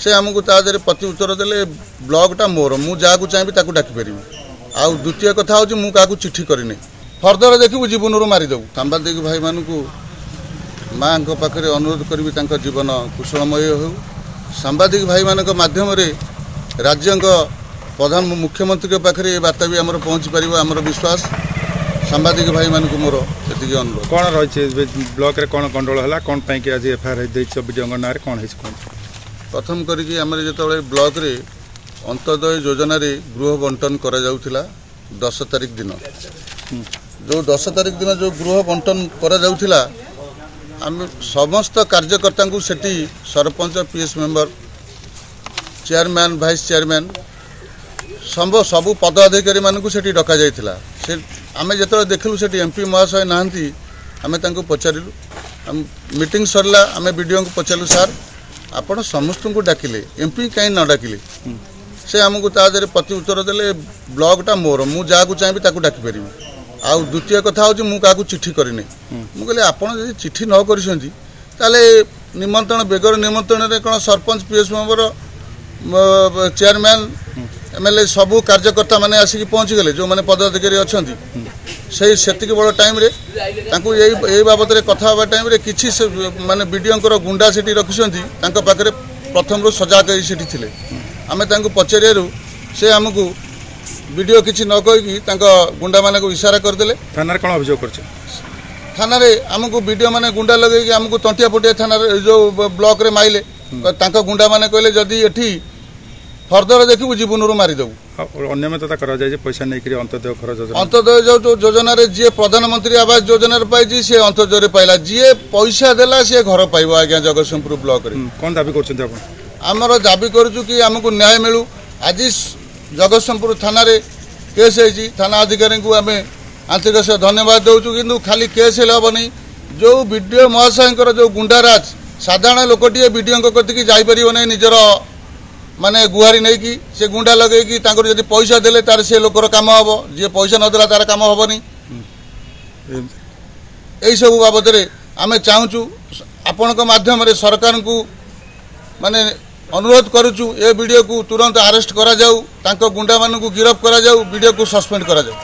से आमको तादे प्रति उत्तर देले ब्लॉकटा मोर मु जहाँ चाहिए ताकू डाकी पारि आउ द्वितीय कथा हूँ मुझे क्या चिठी करनी फर्दर देखू जीवन मारिदेव सांबादिक भाई मान माँ पाखे अनुरोध करी जीवन कुशलमय हो सांबादिक भाई मान मध्यम राज्य प्रधान मुख्यमंत्री पाखे बार्ता भी आमर पहुँची पार आमर विश्वास सांबादिक भाई मान मोर ये अनुरोध कौन रही ब्लॉक रे कौन गंडोल है कौन आज एफआईआर वीडियो ना कौन है प्रथम करी जो ब्लॉक रे अंत्योदय योजना रे गृह बंटन करा जाउथिला 10 तारीख दिन जो 10 तारीख दिन जो गृह बंटन करा जाउथिला आम समस्त कार्यकर्ता को सेठी sarpanch PS member chairman vice chairman सबू पदाधिकारी मानक सेठी डका जाइथिला से आमे जेतले देखलु सेठी एमपी महाशय नाहंती आमे तांको पचारिलु हम मीटिंग सरला आमे वीडियो को पचारलु सर आपण समस्त को डाकिले एमपी कहीं न डाकिले से आमको तादे प्रति उत्तर देले ब्लॉकटा मोर मु जहाँ चाहिए ताकू डाकी पारि आउ द्वितीय कथा हूँ मुझे क्या चिठी करनी मुझे आपड़ जब चिठी न कर निमंत्रण बेगर निमंत्रण में कौन sarpanch PS member chairman MLA सबू कार्यकर्ता मैंने आसिक पहुँची गले जो मैंने पदाधिकारी अच्छा से बड़ टाइम यही बाबद कथा टाइम किसी माने वीडियो गुंडा से रखिंट पाखे प्रथम सजा कर आमे तांको पचारू से आमको वीडियो किसी न कहीकि गुंडा मान को इशारा करदे थाना कौन अभियोग कर थाना आमको वीडियो माने गुंडा लगे आमको तंटिया पटिया थाना जो ब्लॉक रे माइले गुंडा माने कहले जदि एठी फर्दर देखू जीवन मारिदेव अनियमितता करा जाय पैसा नहीं अंत्योदय घर योजना अंत्योदय जो योजना रे जी प्रधानमंत्री आवास योजना पाई सी अंत्योदय पाइला जी पैसा देला सी घर पाइब आज्ञा जगतसिंहपुर ब्लॉक रे कौन दाबी कर आमर दाबी करूँ कि आमको न्याय मिलू आज जगतसिंहपुर थाना रे केस है थाना अधिकारी को आम आंतरिक से धन्यवाद दूँ कि खाली केस हेनी जो वीडियो महाशय जो गुंडाराज साधारण लोकटे वीडियो कति जापर नहीं निजर माने गुहारी नहीं कि से गुंडा लगे जब पैसा देले तार से लोकर काम हम जी पैसा नदेला तार काम हेनी यही सब बाबद आम चाहूँ आपण माध्यम सरकार को माने अनुरोध करुचु ए वीडियो को तुरंत अरेस्ट करा जाऊ तांको गुंडा मानू गिरफ करा जाऊ वीडियो को सस्पेंड करा जाऊ।